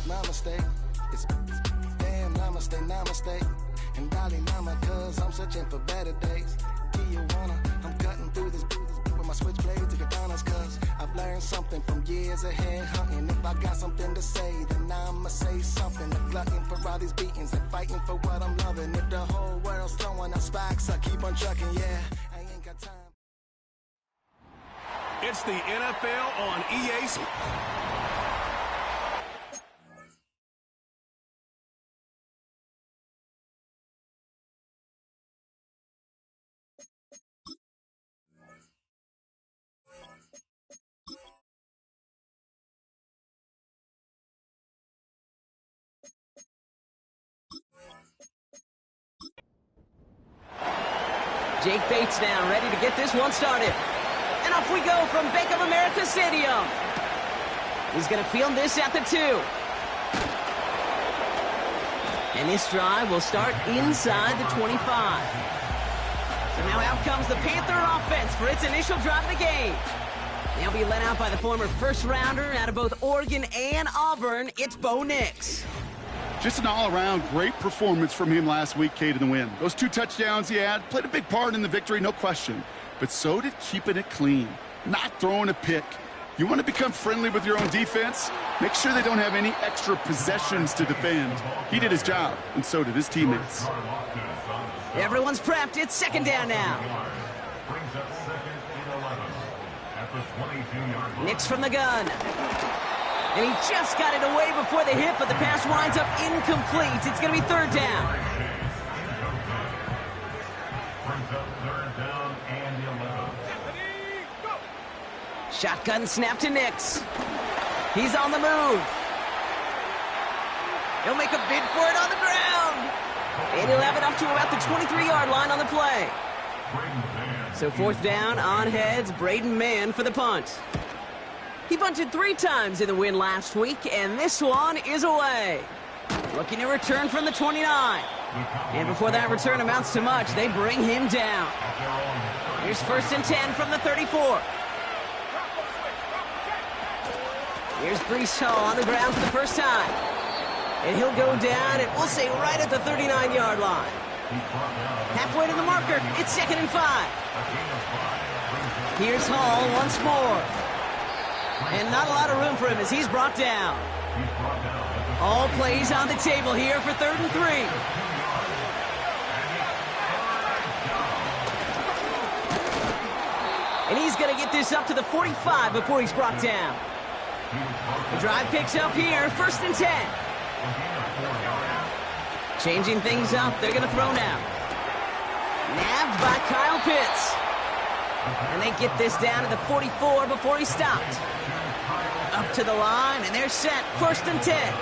my mistake. It's damn namaste, namaste. And darling mama, cause I'm searching for better days. Tijuana, I'm cutting through this with my switchblade to get honest, cause I've learned something from years ahead hunting. If I got something to say, then I'ma say something. A glutton for all these beatings and fighting for what I'm loving. If the whole world's throwing out sparks, I keep on trucking, yeah, I ain't got time. It's the NFL on EA Sports. Jake Bates now ready to get this one started. And off we go from Bank of America Stadium. He's going to field this at the 2. And this drive will start inside the 25. So now out comes the Panther offense for its initial drive of the game. They'll be led out by the former first-rounder out of both Oregon and Auburn. It's Bo Nix. Just an all-around great performance from him last week, Kate, in the win. Those 2 touchdowns he had played a big part in the victory, no question. But so did keeping it clean, not throwing a pick. You want to become friendly with your own defense? Make sure they don't have any extra possessions to defend. He did his job, and so did his teammates. Everyone's prepped. It's second down now. Nix from the gun. And he just got it away before the hit, but the pass winds up incomplete. It's going to be third down. Shotgun snap to Nix. He's on the move. He'll make a bid for it on the ground. And he'll have it up to about the 23-yard line on the play. So fourth down, on heads, Braden Mann for the punt. He bunted 3 times in the win last week, and this one is away. Looking to return from the 29. And before that return amounts to much, they bring him down. Here's first and 10 from the 34. Here's Breece Hall on the ground for the first time. And he'll go down, and we'll say right at the 39-yard line. Halfway to the marker, it's second and 5. Here's Hall once more. And not a lot of room for him as he's brought down. All plays on the table here for third and 3. And he's going to get this up to the 45 before he's brought down. The drive picks up here, first and 10. Changing things up, they're going to throw now. Nabbed by Kyle Pitts. And they get this down to the 44 before he stopped. Up to the line, and they're set, first and 10.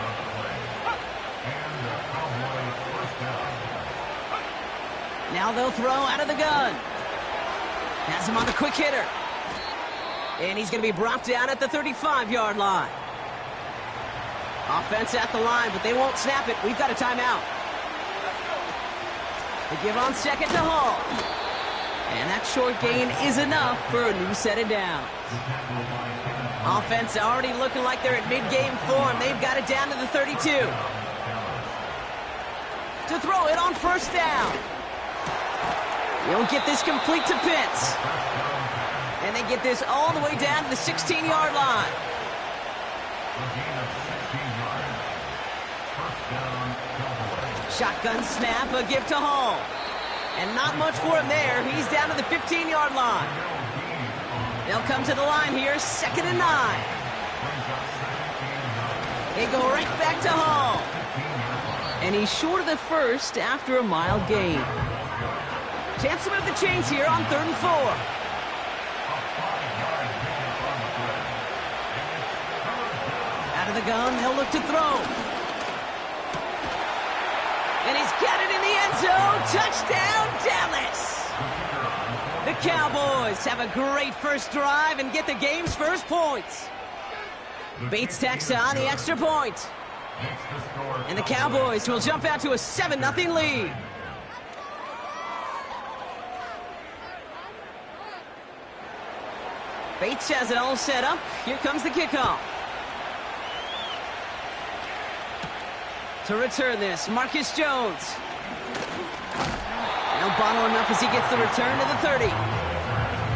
Now they'll throw out of the gun. Has him on the quick hitter. And he's going to be brought down at the 35-yard line. Offense at the line, but they won't snap it. We've got a timeout. They give on second to Hall. And that short gain is enough for a new set of downs. Offense already looking like they're at mid-game form. They've got it down to the 32. To throw it on first down. They'll get this complete to Pitts. And they get this all the way down to the 16-yard line. Shotgun snap, a give to Hall. And not much for him there. He's down to the 15-yard line. They'll come to the line here, second and 9. They go right back to Hall. And he's short of the first after a mild gain. Chance to move the chains here on third and 4. Out of the gun, they'll look to throw. And he's got it in the end zone. Touchdown, Dallas! The Cowboys have a great first drive and get the game's first points. Bates tacks on the extra point. And the Cowboys will jump out to a 7-0 lead. Bates has it all set up. Here comes the kickoff. To return this, Marcus Jones. Now bottling up as he gets the return to the 30.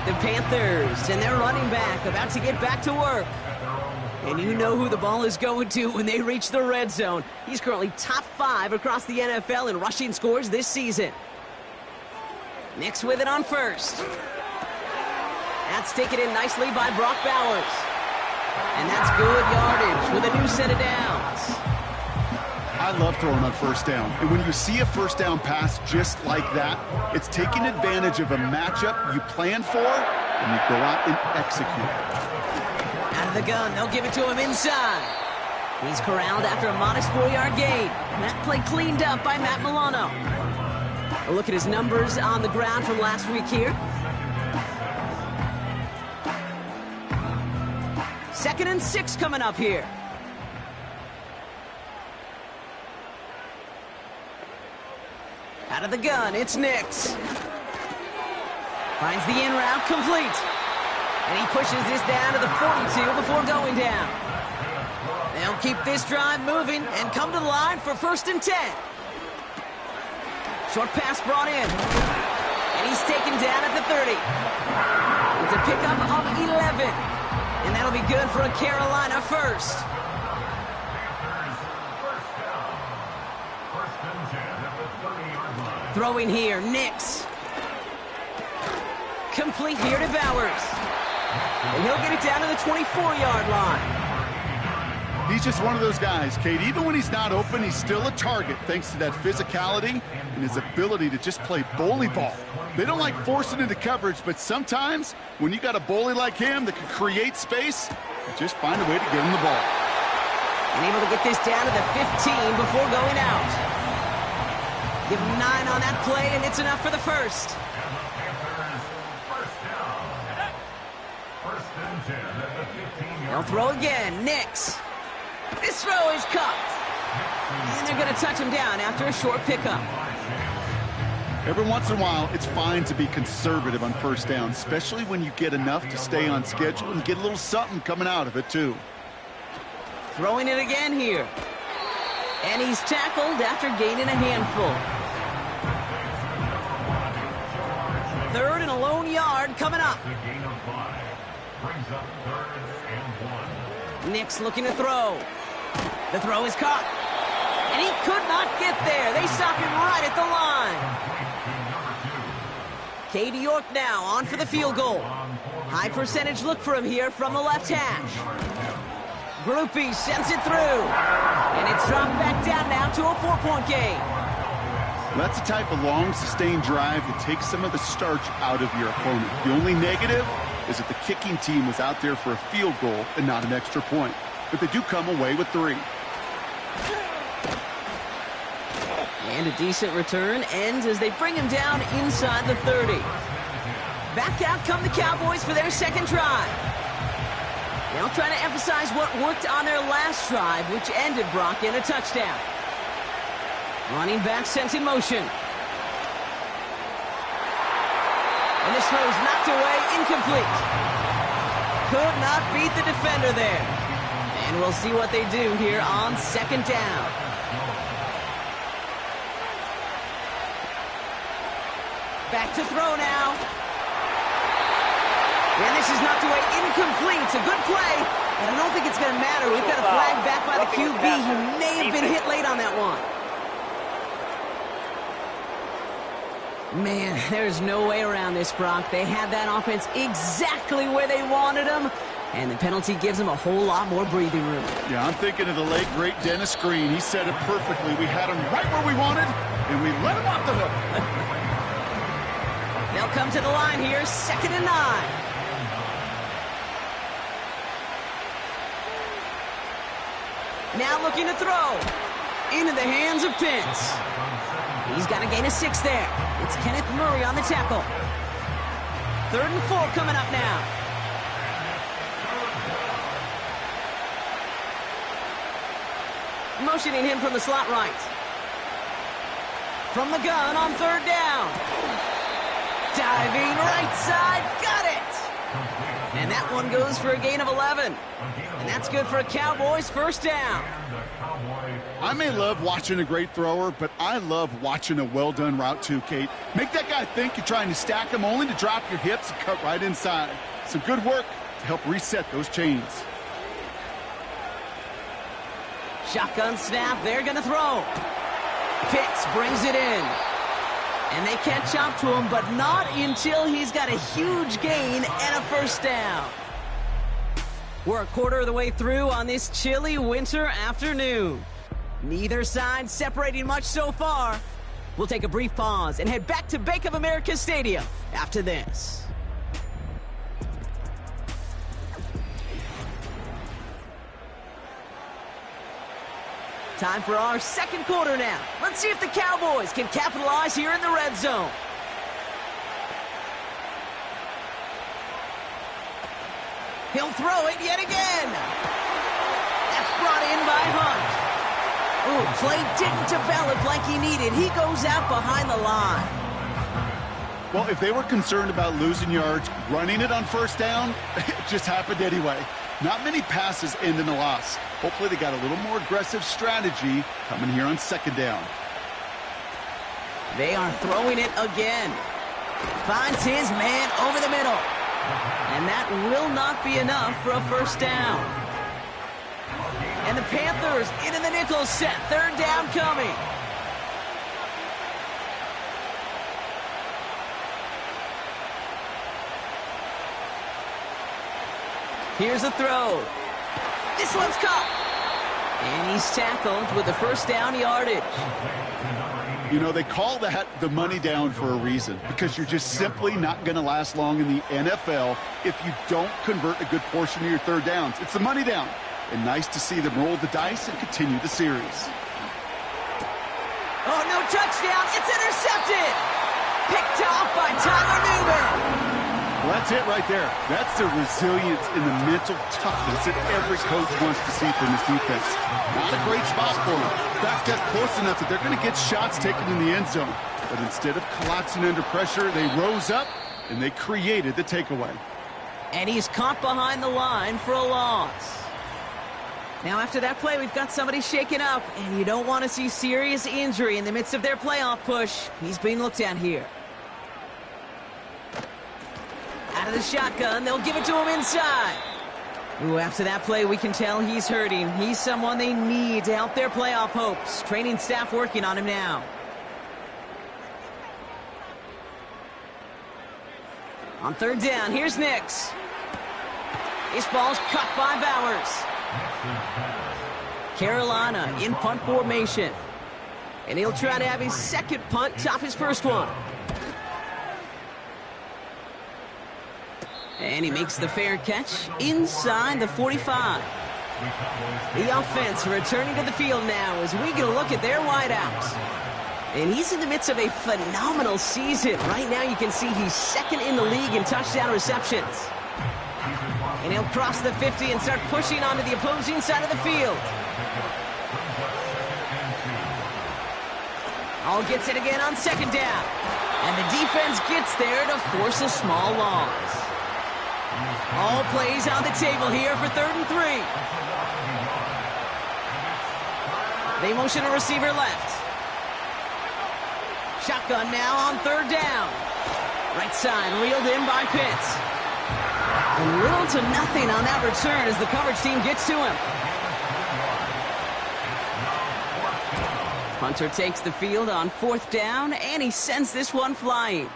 The Panthers and their running back about to get back to work. And you know who the ball is going to when they reach the red zone. He's currently top 5 across the NFL in rushing scores this season. Nix with it on first. That's taken in nicely by Brock Bowers. And that's good yardage with a new set of downs. I love throwing on first down. And when you see a first down pass just like that, it's taking advantage of a matchup you plan for, and you go out and execute. Out of the gun, they'll give it to him inside. He's corralled after a modest 4-yard gain. And that play cleaned up by Matt Milano. A look at his numbers on the ground from last week here. 2nd and 6 coming up here. Out of the gun, it's Nix. Finds the in route complete. And he pushes this down to the 42 before going down. They'll keep this drive moving and come to the line for 1st and 10. Short pass brought in. And he's taken down at the 30. It's a pickup of 11. And that'll be good for a Carolina first. Throwing here, Nix. Complete here to Bowers. And he'll get it down to the 24-yard line. He's just one of those guys, Kate. Even when he's not open, he's still a target thanks to that physicality and his ability to just play bully ball. They don't like forcing into coverage, but sometimes when you got a bully like him that can create space, you just find a way to get him the ball. And able to get this down to the 15 before going out. Give him 9 on that play, and it's enough for the first. They'll throw again. Nix. This throw is caught. And they're going to touch him down after a short pickup. Every once in a while, it's fine to be conservative on first down, especially when you get enough to stay on schedule and get a little something coming out of it, too. Throwing it again here. And he's tackled after gaining a handful. 3rd and a lone yard coming up. Nix looking to throw. The throw is caught. And he could not get there. They stop him right at the line. Katie York now on for the field goal. High percentage look for him here from the left hash. Groupie sends it through. And it's dropped back down now to a 4-point game. That's the type of long, sustained drive that takes some of the starch out of your opponent. The only negative is that the kicking team was out there for a field goal and not an extra point. But they do come away with 3. And a decent return ends as they bring him down inside the 30. Back out come the Cowboys for their second drive. They'll try to emphasize what worked on their last drive, which ended, Brock, in a touchdown. Running back sent in motion. And this throw is knocked away, incomplete. Could not beat the defender there. And we'll see what they do here on 2nd down. Back to throw now. And this is knocked away, incomplete. It's a good play, but I don't think it's going to matter. We've got a flag back by the QB. He may have been hit late on that one. Man, there's no way around this, Brock. They had that offense exactly where they wanted them, and the penalty gives them a whole lot more breathing room. Yeah, I'm thinking of the late, great Dennis Green. He said it perfectly. We had him right where we wanted, and we let him off the hook. They'll come to the line here, 2nd and 9. Now looking to throw. Into the hands of Pitts. He's got to gain a 6 there. It's Kenneth Murray on the tackle. 3rd and 4 coming up now. Motioning him from the slot right. From the gun on 3rd down. Diving right side, got it! And that one goes for a gain of 11. And that's good for a Cowboys first down. I may love watching a great thrower, but I love watching a well-done route too, Kate. Make that guy think you're trying to stack him only to drop your hips and cut right inside. Some good work to help reset those chains. Shotgun snap, they're going to throw. Pitts brings it in. And they catch up to him, but not until he's got a huge gain and a first down. We're a quarter of the way through on this chilly winter afternoon. Neither side separating much so far. We'll take a brief pause and head back to Bank of America Stadium after this. Time for our second quarter now. Let's see if the Cowboys can capitalize here in the red zone. He'll throw it yet again. That's brought in by Hunt. Ooh, play didn't develop like he needed. He goes out behind the line. Well, if they were concerned about losing yards, running it on first down, it just happened anyway. Not many passes end in a loss. Hopefully they got a little more aggressive strategy coming here on second down. They are throwing it again. Finds his man over the middle. And that will not be enough for a first down. And the Panthers into the nickel set. Third down coming. Here's a throw. This one's caught. And he's tackled with the first down yardage. You know, they call that the money down for a reason, because you're just simply not going to last long in the NFL if you don't convert a good portion of your third downs. It's the money down. And nice to see them roll the dice and continue the series. Oh, no touchdown. It's intercepted. Picked off by Tyler Newman. Well, that's it right there. That's the resilience and the mental toughness that every coach wants to see from his defense. Not a great spot for them. Backed up close enough that they're going to get shots taken in the end zone. But instead of collapsing under pressure, they rose up and they created the takeaway. And he's caught behind the line for a loss. Now after that play, we've got somebody shaken up, and you don't want to see serious injury in the midst of their playoff push. He's being looked at here. Out of the shotgun, they'll give it to him inside. Ooh, after that play, we can tell he's hurting. He's someone they need to help their playoff hopes. Training staff working on him now. On third down, here's Nix. This ball's cut by Bowers. Carolina in punt formation. And he'll try to have his second punt top his first one. And he makes the fair catch inside the 45. The offense returning to the field now as we get a look at their wideouts. And he's in the midst of a phenomenal season. Right now you can see he's second in the league in touchdown receptions. And he'll cross the 50 and start pushing onto the opposing side of the field. All gets it again on second down. And the defense gets there to force a small loss. All plays on the table here for 3rd and 3. They motion a receiver left. Shotgun now on 3rd down. Right side reeled in by Pitts. And little to nothing on that return as the coverage team gets to him. Hunter takes the field on 4th down, and he sends this one flying.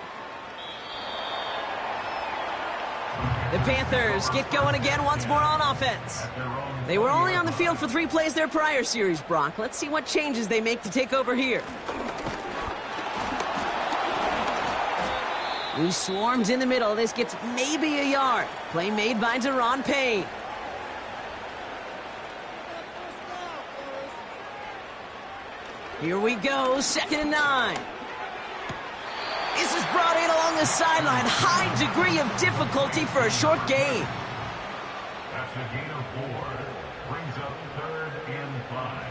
The Panthers get going again once more on offense. They were only on the field for 3 plays their prior series, Brock. Let's see what changes they make to take over here. He swarms in the middle. This gets maybe a yard. Play made by Deron Payne. Here we go, 2nd and 9. This is brought in along the sideline. High degree of difficulty for a short gain. That's a gain of 4. Brings up 3rd and 5.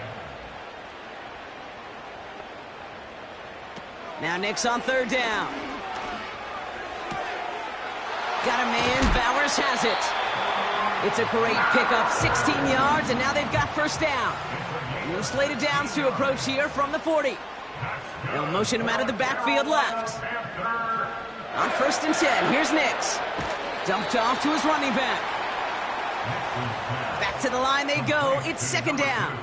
Now Nix on 3rd down. Got a man Bowers has it. It's a great pickup, 16 yards, and now they've got first down. No slated downs to approach here from the 40. They'll motion him out of the backfield left. On 1st and 10, here's Nix. Dumped off to his running back. Back to the line they go. It's 2nd down.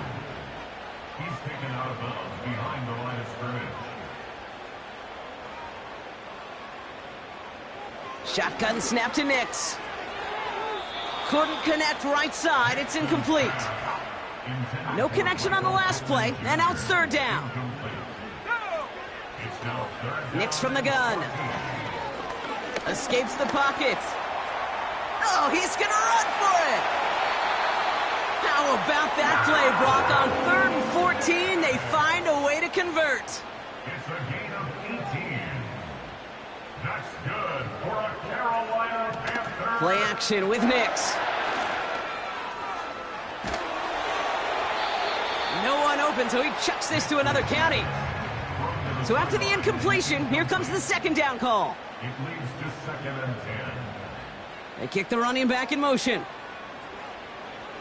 He's taken out of bounds behind the line of scrimmage. Shotgun snap to Nix. Couldn't connect right side. It's incomplete. No connection on the last play, and now it's 3rd down. Nix from the gun. Escapes the pocket. Oh, he's going to run for it. How about that play, Brock? On 3rd and 14, they find a way to convert. It's a gain of 18. That's good for a Carolina Panthers. Play action with Nix. No one open, so he chucks this to another county. So after the incompletion, here comes the 2nd down call. It leads to 2nd and 10. They kick the running back in motion.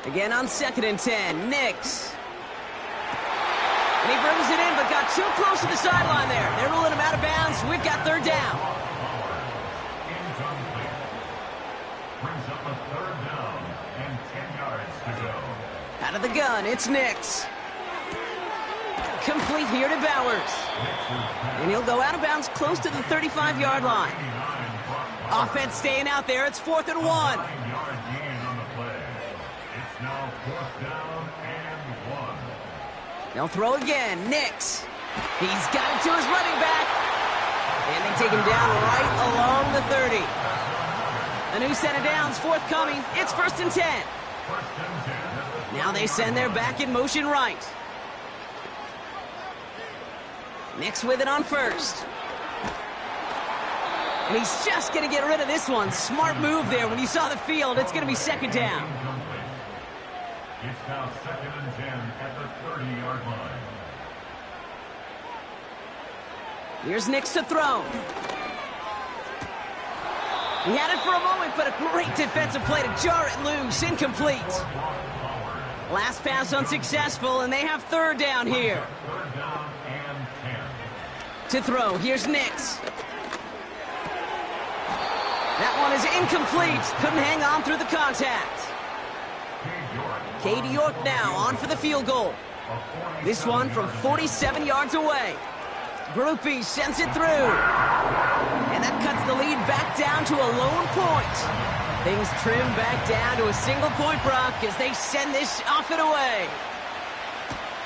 Again on 2nd and 10, Nix. And he brings it in, but got too close to the sideline there. They're ruling him out of bounds. We've got 3rd down. Incomplete. Brings up a 3rd down and 10 yards to go. Out of the gun, it's Nix. Complete here to Bowers. And he'll go out of bounds close to the 35-yard line. Offense staying out there. It's 4th and 1. 9-yard gain on the play. It's now 4th down and 1. They'll throw again. Nix. He's got it to his running back. And they take him down right along the 30. A new set of downs forthcoming. It's 1st and 10. Now they send their back in motion right. Nix with it on 1st. And he's just going to get rid of this one. Smart move there. When you saw the field, it's going to be 2nd down. It's now 2nd and 10 at the 30-yard line. Here's Nix to throw. He had it for a moment, but a great defensive play to jar it loose. Incomplete. Last pass unsuccessful, and they have 3rd down here. 3rd down and 10. To throw, here's Nix. That one is incomplete. Couldn't hang on through the contact. Cade York now on for the field goal. This one from 47 yards away. Groupie sends it through. And that cuts the lead back down to a lone point. Things trim back down to a single point, Brock, as they send this off and away.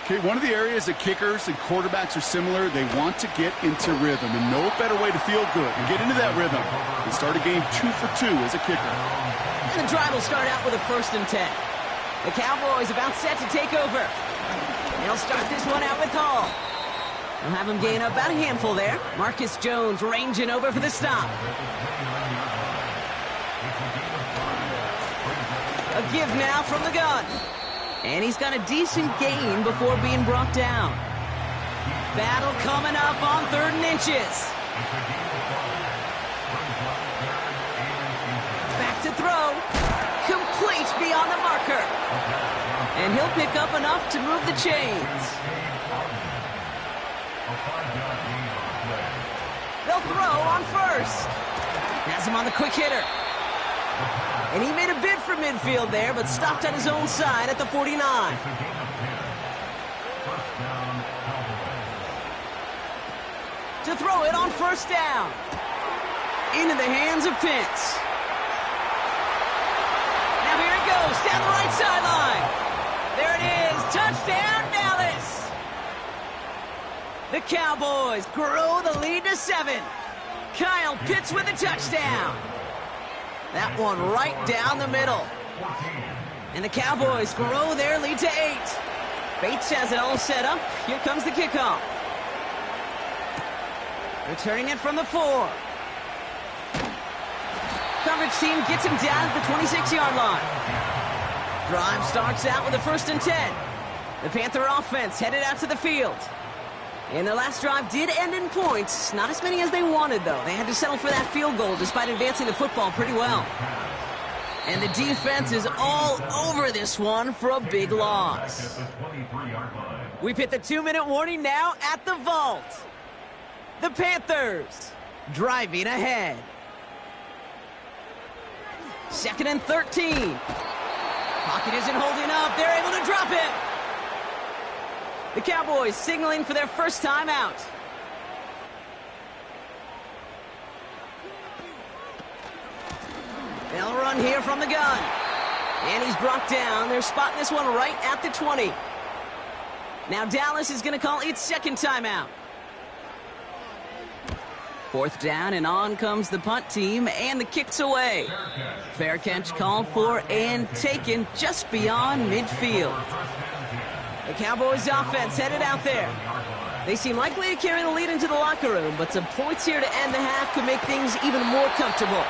Okay, one of the areas that kickers and quarterbacks are similar, they want to get into rhythm, and no better way to feel good and get into that rhythm than start a game 2 for 2 as a kicker. And the drive will start out with a 1st and 10. The Cowboys about set to take over. They'll start this one out with Hall. They'll have him gain up about a handful there. Marcus Jones ranging over for the stop. A give now from the gun. And he's got a decent gain before being brought down. Battle coming up on 3rd and inches. Back to throw. Complete beyond the marker. And he'll pick up enough to move the chains. They'll throw on 1st. Has him on the quick hitter. And he made a bid for midfield there, but stopped on his own side at the 49. To throw it on 1st down. Into the hands of Pitts. Now here it goes, down the right sideline. There it is, touchdown Dallas. The Cowboys grow the lead to 7. Kyle Pitts with a touchdown. That one right down the middle. And the Cowboys grow their lead to 8. Bates has it all set up. Here comes the kickoff. Returning it from the 4. Coverage team gets him down at the 26-yard line. Drive starts out with a 1st and 10. The Panther offense headed out to the field. And their last drive did end in points. Not as many as they wanted, though. They had to settle for that field goal despite advancing the football pretty well. And the defense is all over this one for a big loss. We've hit the 2-minute warning now at the vault. The Panthers driving ahead. 2nd and 13. Pocket isn't holding up. They're able to drop it. The Cowboys signaling for their first time out. They'll run here from the gun. And he's brought down. They're spotting this one right at the 20. Now Dallas is going to call its second timeout. 4th down, and on comes the punt team, and the kick's away. Fair catch called for and taken just beyond midfield. The Cowboys offense headed out there. They seem likely to carry the lead into the locker room, but some points here to end the half could make things even more comfortable.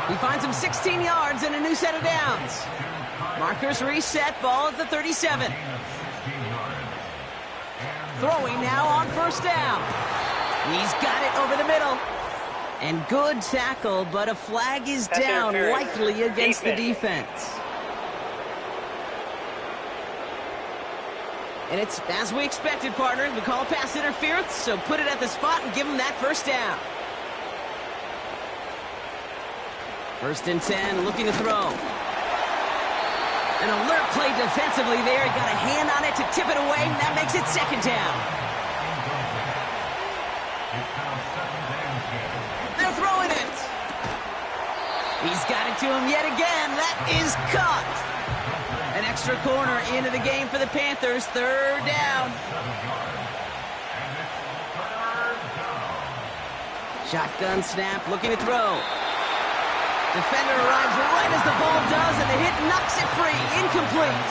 He finds him 16 yards and a new set of downs. Markers reset, ball at the 37. Throwing now on 1st down. He's got it over the middle. And good tackle, but a flag is down, likely against the defense. And it's as we expected, partner. We call pass interference, so put it at the spot and give him that 1st down. 1st and 10, looking to throw. An alert play defensively there. He got a hand on it to tip it away, and that makes it 2nd down. They're throwing it. He's got it to him yet again. That is caught. An extra corner into the game for the Panthers. 3rd down. Shotgun snap, looking to throw. Defender arrives right as the ball does, and the hit knocks it free. Incomplete.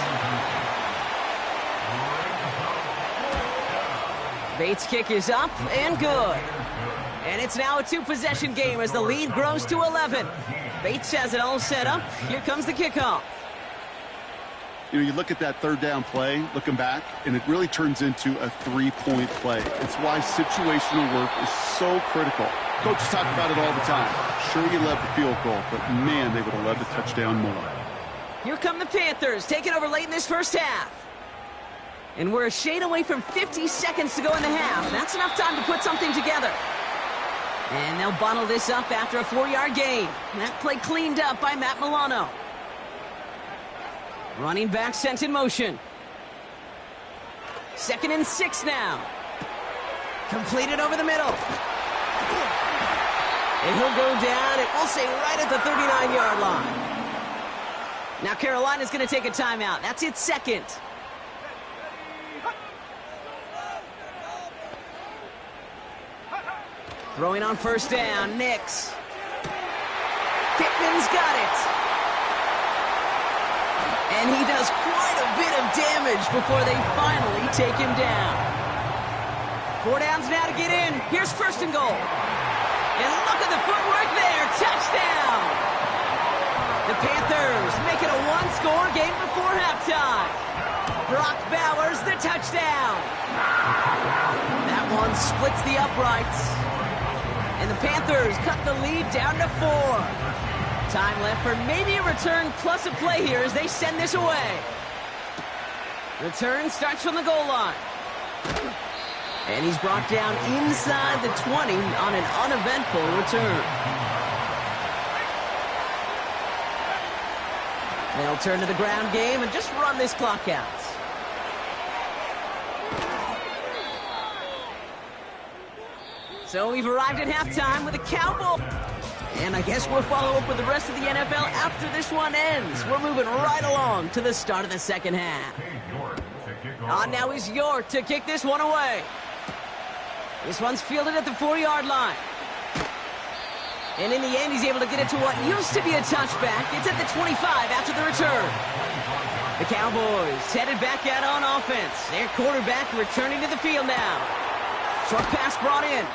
Bates' kick is up and good. And it's now a 2-possession game as the lead grows to 11. Bates has it all set up. Here comes the kickoff. You know, you look at that 3rd down play, looking back, and it really turns into a 3-point play. It's why situational work is so critical. Coaches talk about it all the time. Sure, you love the field goal, but man, they would have loved a touchdown more. Here come the Panthers, taking over late in this 1st half. And we're a shade away from 50 seconds to go in the half. That's enough time to put something together. And they'll bottle this up after a 4-yard gain. That play cleaned up by Matt Milano. Running back sent in motion. 2nd and 6 now. Completed over the middle. And he'll go down, and we'll say right at the 39-yard line. Now Carolina's going to take a timeout. That's its 2nd. Throwing on 1st down, Nix. Pittman's got it. And he does quite a bit of damage before they finally take him down. 4 downs now to get in. Here's 1st and goal. And look at the footwork there. Touchdown! The Panthers make it a 1-score game before halftime. Brock Bowers, the touchdown. That one splits the uprights. And the Panthers cut the lead down to 4. Time left for maybe a return plus a play here as they send this away. Return starts from the goal line. And he's brought down inside the 20 on an uneventful return. They'll turn to the ground game and just run this clock out. So we've arrived at halftime with a Cowboy. And I guess we'll follow up with the rest of the NFL after this one ends. We're moving right along to the start of the 2nd half. On now is York to kick this one away. This one's fielded at the 4-yard line. And in the end, he's able to get it to what used to be a touchback. It's at the 25 after the return. The Cowboys headed back out on offense. Their quarterback returning to the field now. Short pass brought in.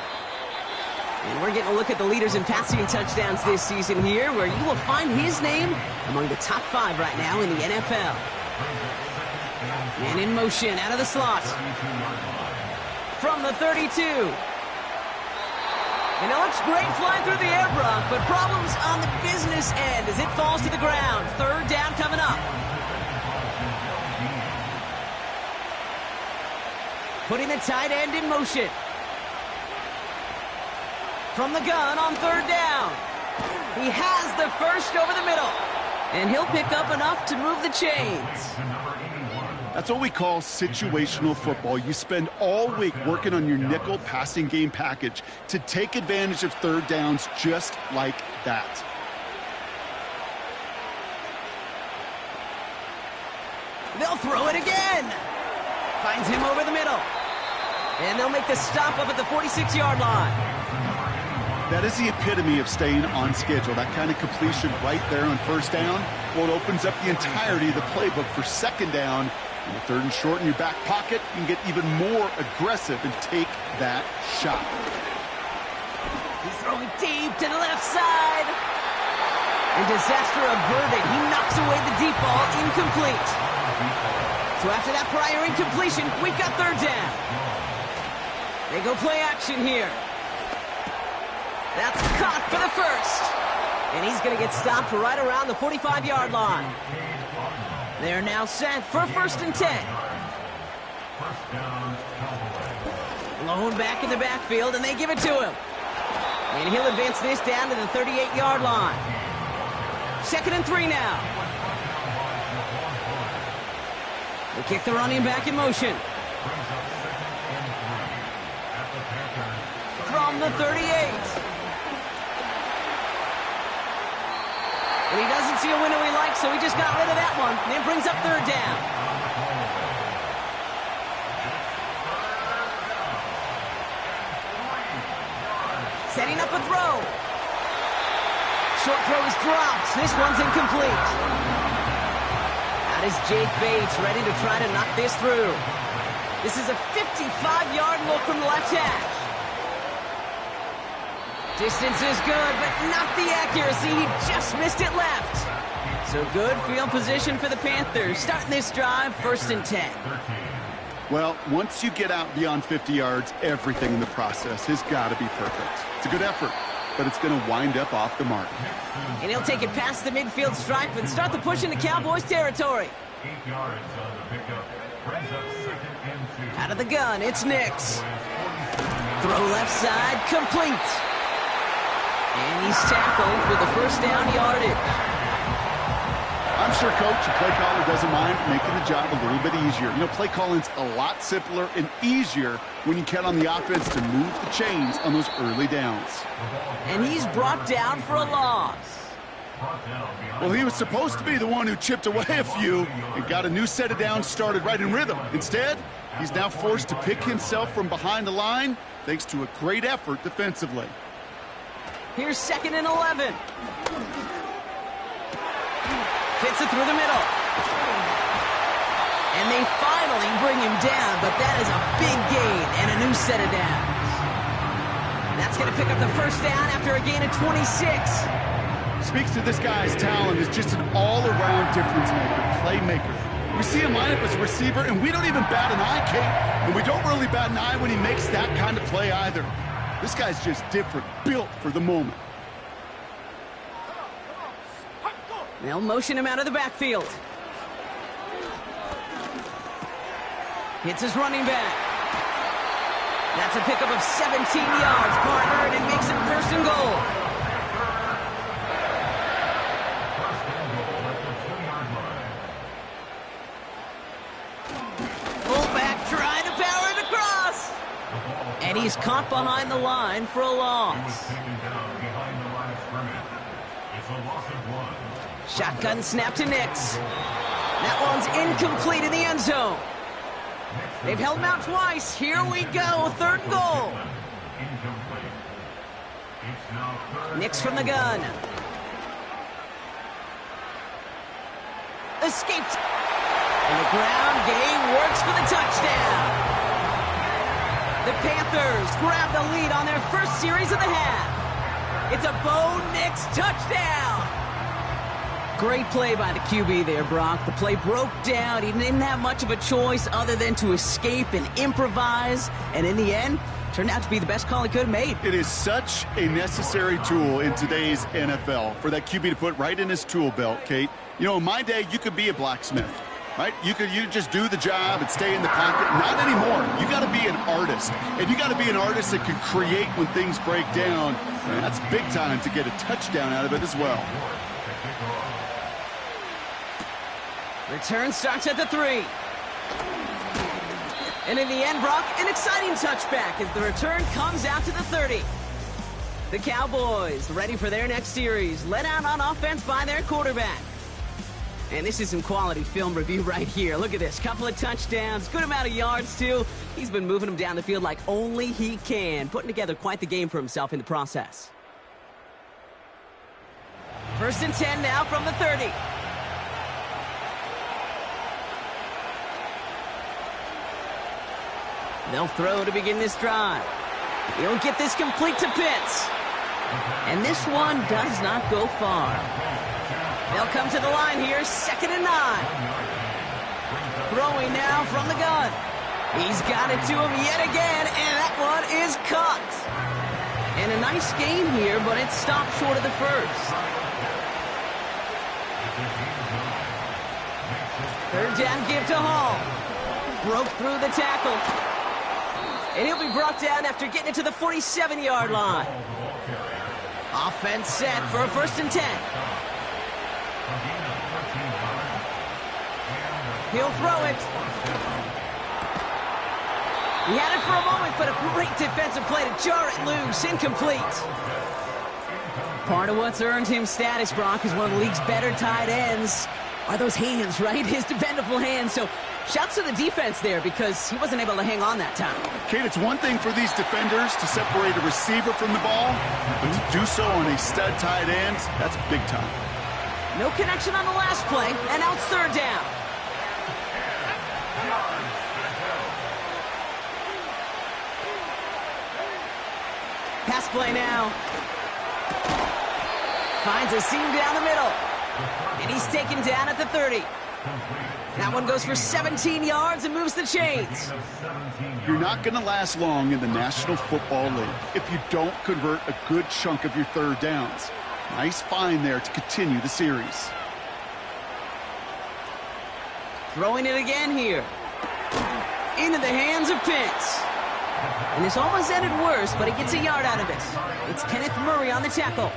And we're getting a look at the leaders in passing touchdowns this season here, where you will find his name among the top 5 right now in the NFL. And in motion, out of the slot. from the 32. And it looks great flying through the air, Brock, but problems on the business end as it falls to the ground. Third down coming up. Putting the tight end in motion. From the gun on third down. He has the first over the middle. And he'll pick up enough to move the chains. That's what we call situational football. You spend all week working on your nickel passing game package to take advantage of third downs just like that. They'll throw it again. Finds him over the middle. And they'll make the stop up at the 46-yard line. That is the epitome of staying on schedule. That kind of completion right there on first down. Well, it opens up the entirety of the playbook for second down. And with third and short in your back pocket, you can get even more aggressive and take that shot. He's throwing deep to the left side. And disaster averted. He knocks away the deep ball, incomplete. So after that prior incompletion, we've got third down. They go play action here. That's caught for the first. And he's going to get stopped right around the 45-yard line. They're now set for 1st and 10. Lone back in the backfield, and they give it to him. And he'll advance this down to the 38-yard line. 2nd and 3 now. They kick the running back in motion. From the 38. And he doesn't see a window he likes, so he just got rid of that one. And it brings up third down. Setting up a throw. Short throw is dropped. This one's incomplete. That is Jake Bates ready to try to knock this through. This is a 55-yard look from the left hash. Distance is good, but not the accuracy. He just missed it left. So good field position for the Panthers. Starting this drive, 1st and 10. Well, once you get out beyond 50 yards, everything in the process has got to be perfect. It's a good effort, but it's going to wind up off the mark. And he'll take it past the midfield stripe and start the push into Cowboys territory. 8 yards on the pickup. Brings up 2nd and 2. Out of the gun, it's Nix. Throw left side, complete. And he's tackled with the first down yardage. I'm sure coach and play caller doesn't mind making the job a little bit easier. You know, play calling's a lot simpler and easier when you count on the offense to move the chains on those early downs. And he's brought down for a loss. Well, he was supposed to be the one who chipped away a few and got a new set of downs started right in rhythm. Instead, he's now forced to pick himself from behind the line thanks to a great effort defensively. Here's 2nd and 11. Fits it through the middle. And they finally bring him down, but that is a big gain and a new set of downs. That's going to pick up the first down after a gain of 26. Speaks to this guy's talent as just an all-around difference maker, playmaker. We see him line up as a receiver, and we don't even bat an eye, Kate. And we don't really bat an eye when he makes that kind of play either. This guy's just different, built for the moment. They'll motion him out of the backfield. Hits his running back. That's a pickup of 17 yards, partner, and it makes it 1st and goal. Fullback trying to power it across. And he's caught behind the line for a loss. Shotgun snap to Nix. That one's incomplete in the end zone. They've held him out twice. Here we go, 3rd and goal. Nix from the gun. Escaped. And the ground game works for the touchdown. The Panthers grab the lead on their first series of the half. It's a Bo Nix touchdown. Great play by the QB there, Brock. The play broke down. He didn't have much of a choice other than to escape and improvise. And in the end, turned out to be the best call he could have made. It is such a necessary tool in today's NFL for that QB to put right in his tool belt, Kate. You know, in my day, you could be a blacksmith, right? You just do the job and stay in the pocket. Not anymore. You got to be an artist. And you got to be an artist that can create when things break down. And that's big time to get a touchdown out of it as well. Return starts at the 3. And in the end, Brock, an exciting touchback as the return comes out to the 30. The Cowboys ready for their next series, led out on offense by their quarterback. And this is some quality film review right here. Look at this. Couple of touchdowns, good amount of yards, too. He's been moving them down the field like only he can, putting together quite the game for himself in the process. 1st and 10 now from the 30. They'll throw to begin this drive. He'll get this complete to Pitts. And this one does not go far. They'll come to the line here, 2nd and 9. Throwing now from the gun. He's got it to him yet again, and that one is caught. And a nice gain here, but it stopped short of the first. 3rd down give to Hall. Broke through the tackle. And he'll be brought down after getting it to the 47-yard line. Offense set for a 1st and 10. He'll throw it. He had it for a moment, but a great defensive play to jar it loose. Incomplete. Part of what's earned him status, Brock, is one of the league's better tight ends. Are those hands, right? His dependable hands. So shouts to the defense there because he wasn't able to hang on that time. Kate, it's one thing for these defenders to separate a receiver from the ball, but to do so on a stud tight end, that's big time. No connection on the last play, and now it's 3rd down. Pass play now. Finds a seam down the middle. And he's taken down at the 30. That one goes for 17 yards and moves the chains. You're not going to last long in the National Football League if you don't convert a good chunk of your 3rd downs. Nice find there to continue the series. Throwing it again here. Into the hands of Pitts. And this almost ended worse, but he gets a yard out of it. It's Kenneth Murray on the tackle.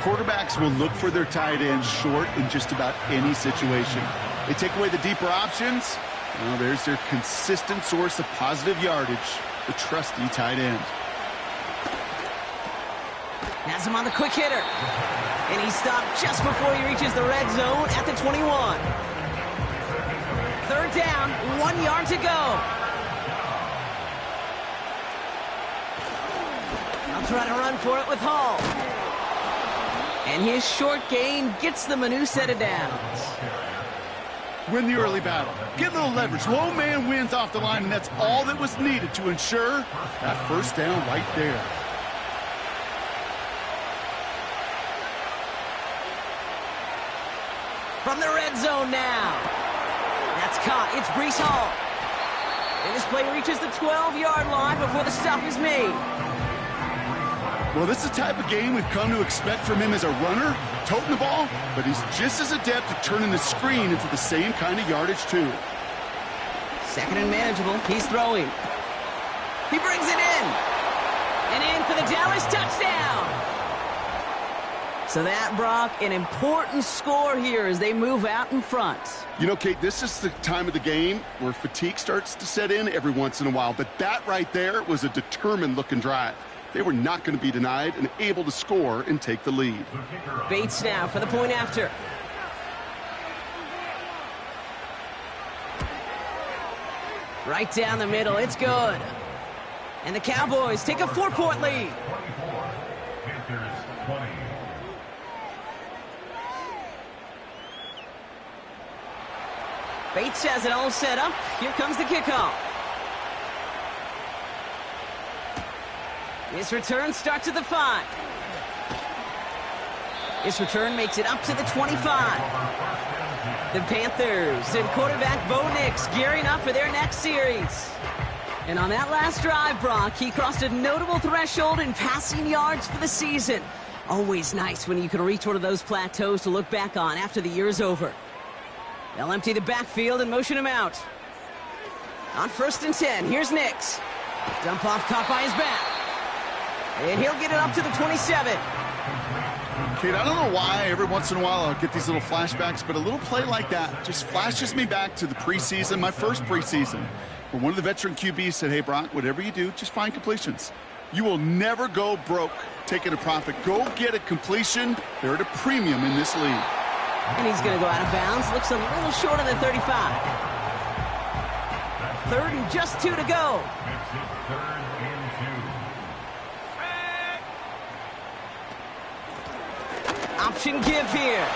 Quarterbacks will look for their tight ends short in just about any situation. They take away the deeper options. Well, there's their consistent source of positive yardage, the trusty tight end. Has him on the quick hitter. And he stopped just before he reaches the red zone at the 21. 3rd down, 1 yard to go. I'll try to run for it with Hall. And his short gain gets them a new set of downs. Win the early battle. Get a little leverage. Low man wins off the line, and that's all that was needed to ensure that 1st down right there. From the red zone now. That's caught. It's Breece Hall. And this play reaches the 12-yard line before the stop is made. Well, this is the type of game we've come to expect from him as a runner, toting the ball, but he's just as adept at turning the screen into the same kind of yardage, too. 2nd and manageable. He's throwing. He brings it in. And in for the Dallas touchdown. So that, Brock, an important score here as they move out in front. You know, Kate, this is the time of the game where fatigue starts to set in every once in a while, but that right there was a determined-looking drive. They were not going to be denied and able to score and take the lead. Bates now for the point after. Right down the middle. It's good. And the Cowboys take a 4-point lead. 24, Panthers 20. Bates has it all set up. Here comes the kickoff. This return starts at the 5. This return makes it up to the 25. The Panthers and quarterback Bo Nix gearing up for their next series. And on that last drive, Brock, he crossed a notable threshold in passing yards for the season. Always nice when you can reach one of those plateaus to look back on after the year's over. They'll empty the backfield and motion him out. On 1st and 10, here's Nix. Dump off caught by his back. And he'll get it up to the 27. Kate, I don't know why every once in a while I'll get these little flashbacks, but a little play like that just flashes me back to the preseason, my first preseason, where one of the veteran QBs said, hey, Brock, whatever you do, just find completions. You will never go broke taking a profit. Go get a completion. They're at a premium in this league. And he's going to go out of bounds. Looks a little short of the 35. 3rd and just 2 to go. Option give here.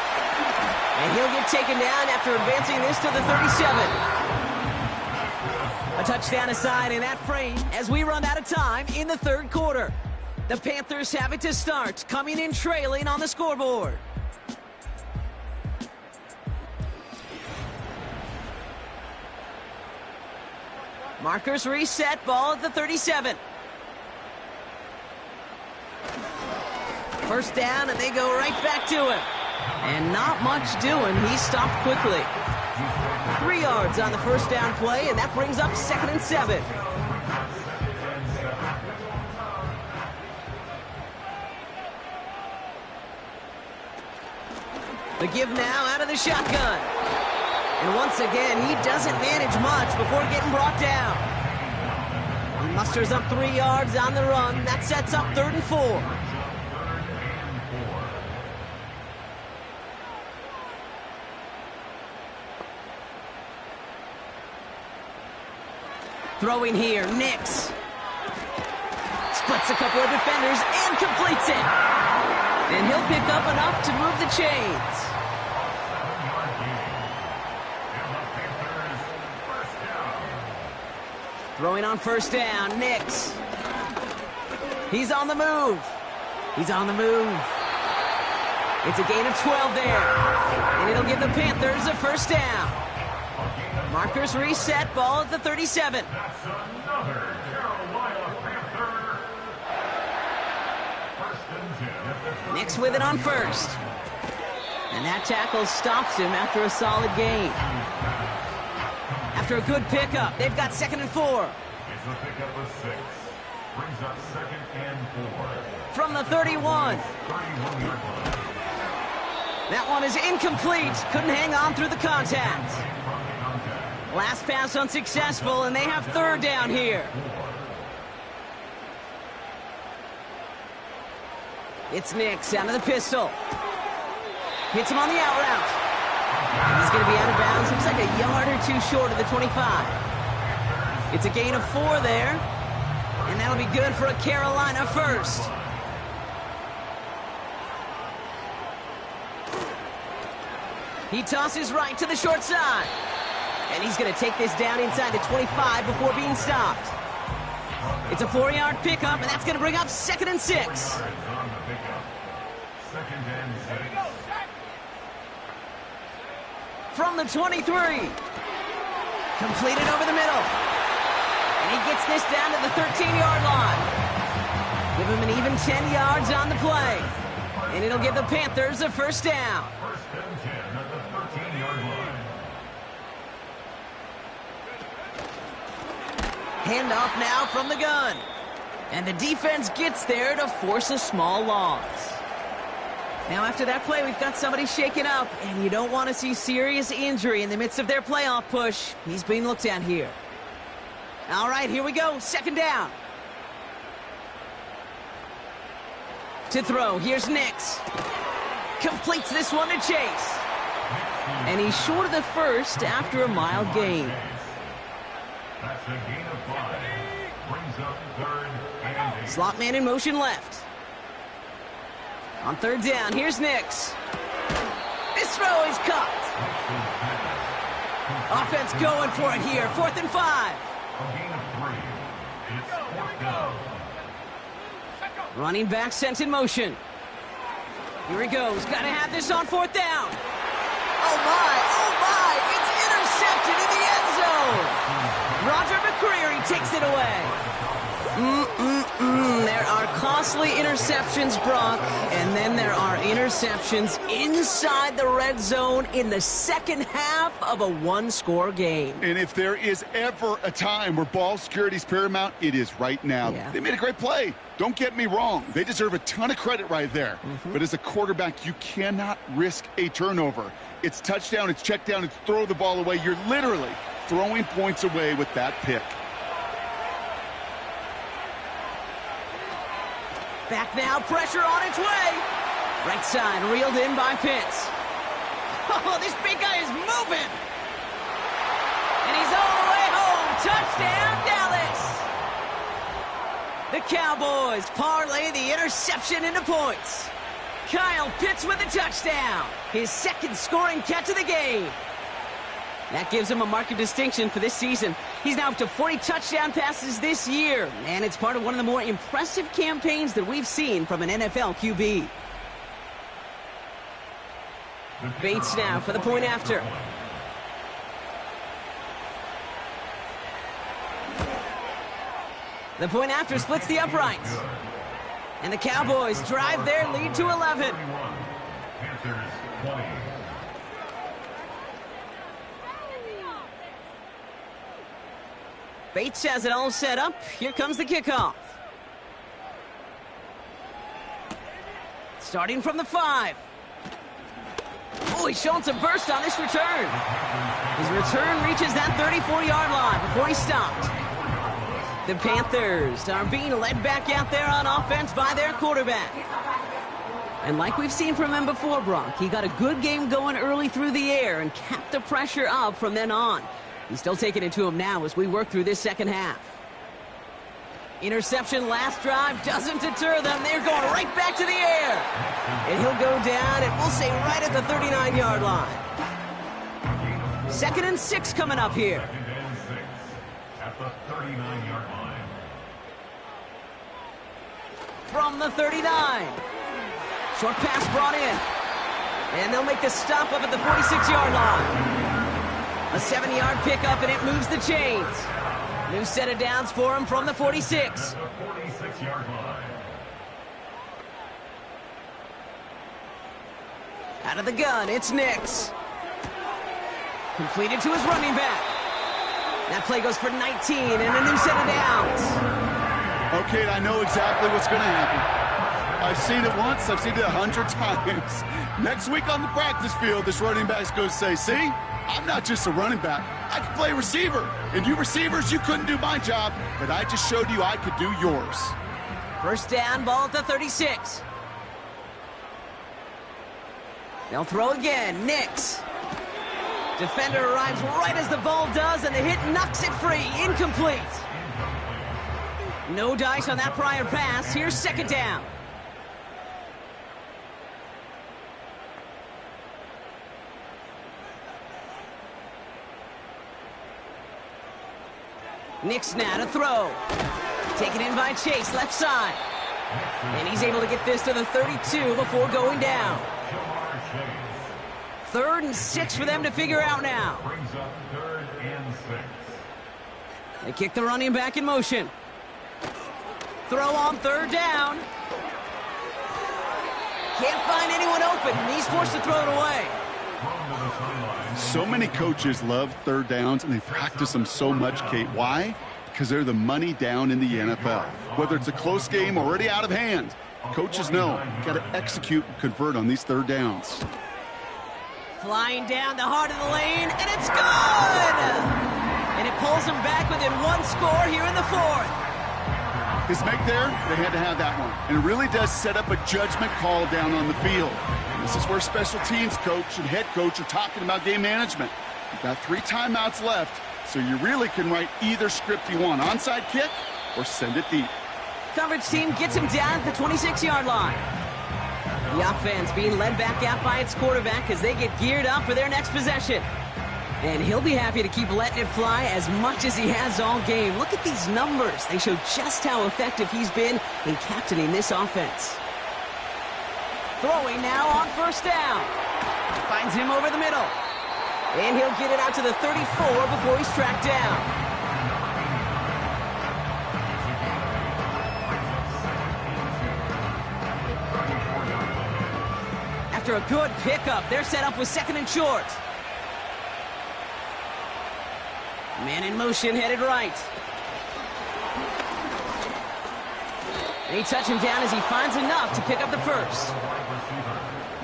And he'll get taken down after advancing this to the 37. A touchdown aside in that frame as we run out of time in the 3rd quarter. The Panthers have it to start, coming in trailing on the scoreboard. Markers reset, ball at the 37. 1st down, and they go right back to him. And not much doing. He stopped quickly. 3 yards on the 1st down play, and that brings up 2nd and 7. The give now out of the shotgun. And once again, he doesn't manage much before getting brought down. He musters up 3 yards on the run. That sets up 3rd and 4. Throwing here, Nix. Splits a couple of defenders and completes it. And he'll pick up enough to move the chains. Throwing on 1st down, Nix. He's on the move. He's on the move. It's a gain of 12 there. And it'll give the Panthers a 1st down. Markers reset, ball at the 37. That's another Carolina Panther. 1st and 10. Nix with it on 1st. And that tackle stops him after a solid gain. After a good pickup, they've got 2nd and 4. It's a pickup of 6. Brings up 2nd and 4. From the 31. 31-yard line. That one is incomplete. Couldn't hang on through the contact. Last pass unsuccessful, and they have 3rd down here. It's Nix out of the pistol. Hits him on the out route. And he's going to be out of bounds. Looks like a yard or 2 short of the 25. It's a gain of 4 there. And that'll be good for a Carolina 1st. He tosses right to the short side. And he's going to take this down inside the 25 before being stopped. It's a 4-yard pickup, and that's going to bring up 2nd and 6. From the 23. Completed over the middle. And he gets this down to the 13-yard line. Give him an even 10 yards on the play. And it'll give the Panthers a 1st down. 1st and 10 at the 13-yard line. Handoff now from the gun. And the defense gets there to force a small loss. Now after that play, we've got somebody shaken up, and you don't want to see serious injury in the midst of their playoff push. He's being looked at here. All right, here we go. 2nd down. To throw, here's Nix. Completes this one to Chase. And he's short of the 1st after a mild gain. That's a gain of 5. Brings up 3rd and 8. Slot man in motion left. On 3rd down, here's Nix. This throw is caught. Offense going for it here. 4th and 5. A gain of 3. It's 4th down. Running back sent in motion. Here he goes. Got to have this on 4th down. Oh, my. It's intercepted in the end zone. Roger McCreary takes it away. There are costly interceptions, Brock, and then there are interceptions inside the red zone in the second half of a one-score game. And if there is ever a time where ball security is paramount, it is right now. Yeah. They made a great play. Don't get me wrong. They deserve a ton of credit right there. But as a quarterback, you cannot risk a turnover. It's touchdown, it's check down, it's throw the ball away. You're literally throwing points away with that pick. Back now, pressure on its way. Right side, reeled in by Pitts. Oh, this big guy is moving. And he's all the way home. Touchdown, Dallas. The Cowboys parlay the interception into points. Kyle Pitts with a touchdown. His second scoring catch of the game. That gives him a mark of distinction for this season. He's now up to 40 touchdown passes this year, and it's part of one of the more impressive campaigns that we've seen from an NFL QB. Bates now for the point after. The point after splits the uprights. And the Cowboys drive their lead to 11. Panthers 20. Bates has it all set up. Here comes the kickoff. Starting from the 5. Oh, he's showing some burst on this return. His return reaches that 34-yard line before he stopped. The Panthers are being led back out there on offense by their quarterback. And like we've seen from him before, Brock, he got a good game going early through the air and kept the pressure up from then on. He's still taking it to him now as we work through this second half. Interception last drive doesn't deter them. They're going right back to the air. And he'll go down, and we'll say right at the 39-yard line. 2nd and 6 coming up here. 2nd and 6 at the 39-yard line. From the 39. Short pass brought in. And they'll make the stop up at the 46-yard line. A 7-yard pickup, and it moves the chains. New set of downs for him from the 46. The 46-yard line. Out of the gun, it's Nix. Completed to his running back. That play goes for 19 and a new set of downs. Okay, I know exactly what's going to happen. I've seen it once, I've seen it 100 times. Next week on the practice field, this running back's going to say, see, I'm not just a running back. I can play receiver. And you receivers, you couldn't do my job, but I just showed you I could do yours. First down, ball at the 36. They'll throw again, Nix. Defender arrives right as the ball does, and the hit knocks it free, incomplete. No dice on that prior pass. Here's 2nd down. Nix now to throw. Taken in by Chase, left side. And he's able to get this to the 32 before going down. 3rd and 6 for them to figure out now. Brings up 3rd and 6. They kick the running back in motion. Throw on 3rd down. Can't find anyone open. He's forced to throw it away. So many coaches love 3rd downs, and they practice them so much, Kate. Why? Because they're the money down in the NFL. Whether it's a close game already out of hand, coaches know you got to execute and convert on these 3rd downs. Flying down the heart of the lane, and it's good! And it pulls them back within 1 score here in the 4th. His make there, they had to have that one. And it really does set up a judgment call down on the field. This is where special teams coach and head coach are talking about game management. You've got 3 timeouts left, so you really can write either script you want. Onside kick or send it deep. Coverage team gets him down at the 26-yard line. The offense being led back out by its quarterback as they get geared up for their next possession. And he'll be happy to keep letting it fly as much as he has all game. Look at these numbers. They show just how effective he's been in captaining this offense. Throwing now on first down. Finds him over the middle. And he'll get it out to the 34 before he's tracked down. After a good pickup, they're set up with second and short. Man in motion, headed right. And he touches him down as he finds enough to pick up the first.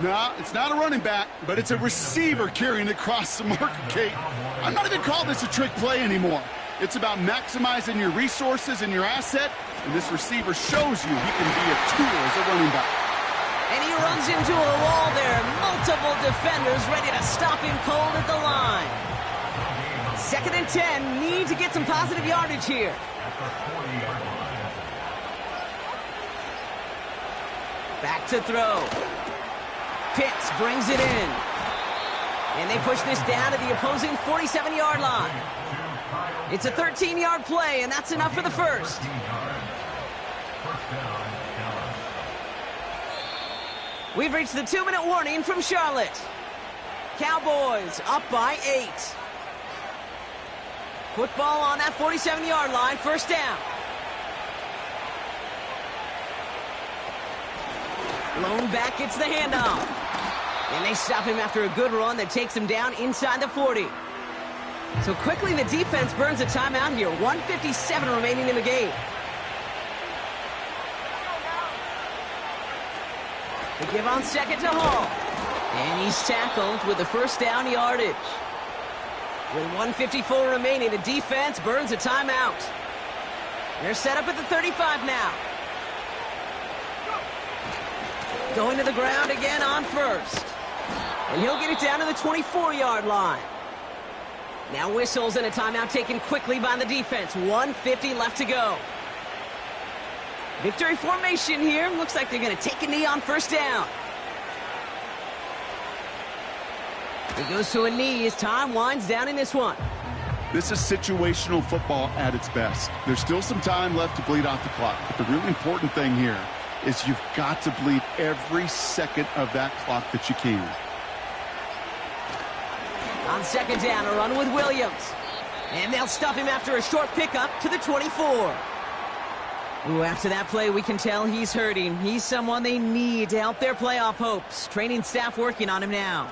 No, it's not a running back, but it's a receiver carrying across the marker, Kate. I'm not even calling this a trick play anymore. It's about maximizing your resources and your asset, and this receiver shows you he can be a tool as a running back. And he runs into a wall there. Multiple defenders ready to stop him cold at the line. 2nd and 10, need to get some positive yardage here. Back to throw. Pitts brings it in. And they push this down to the opposing 47-yard line. It's a 13-yard play, and that's enough for the first. We've reached the 2-minute warning from Charlotte. Cowboys up by 8. Football on that 47-yard line, first down. Lone back gets the handoff. And they stop him after a good run that takes him down inside the 40. So quickly the defense burns a timeout here. 1:57 remaining in the game. They give on second to Hall. And he's tackled with the first down yardage. With 1:54 remaining, the defense burns a timeout. They're set up at the 35 now. Going to the ground again on first. And he'll get it down to the 24-yard line. Now whistles and a timeout taken quickly by the defense. 1:50 left to go. Victory formation here. Looks like they're going to take a knee on first down. He goes to a knee as time winds down in this one. This is situational football at its best. There's still some time left to bleed off the clock. But the really important thing here is you've got to bleed every second of that clock that you can. On second down, a run with Williams. And they'll stop him after a short pickup to the 24. Ooh, after that play, we can tell he's hurting. He's someone they need to help their playoff hopes. Training staff working on him now.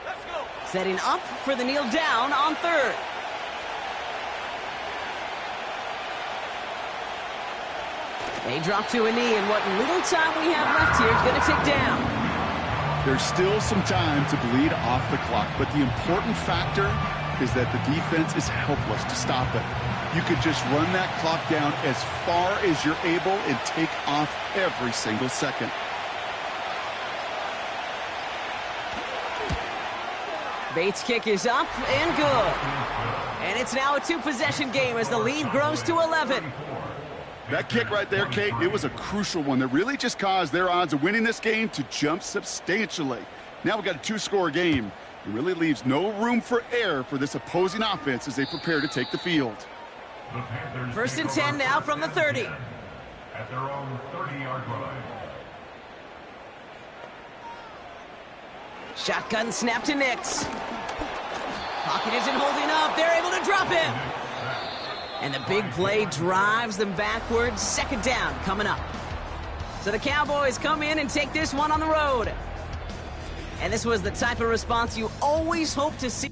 Let's go. Setting up for the kneel down on third. They drop to a knee, and what little time we have left here is going to tick down. There's still some time to bleed off the clock, but the important factor is that the defense is helpless to stop it. You could just run that clock down as far as you're able and take off every single second. Bates' kick is up and good. And it's now a two-possession game as the lead grows to 11. That kick right there, Kate, it was a crucial one that really just caused their odds of winning this game to jump substantially. Now we've got a two-score game. It really leaves no room for error for this opposing offense as they prepare to take the field. First and 10 now from the 30. At their own 30-yard line. Shotgun snap to Nix. Pocket isn't holding up. They're able to drop him. And the big play drives them backwards. Second down coming up. So the Cowboys come in and take this one on the road. And this was the type of response you always hope to see.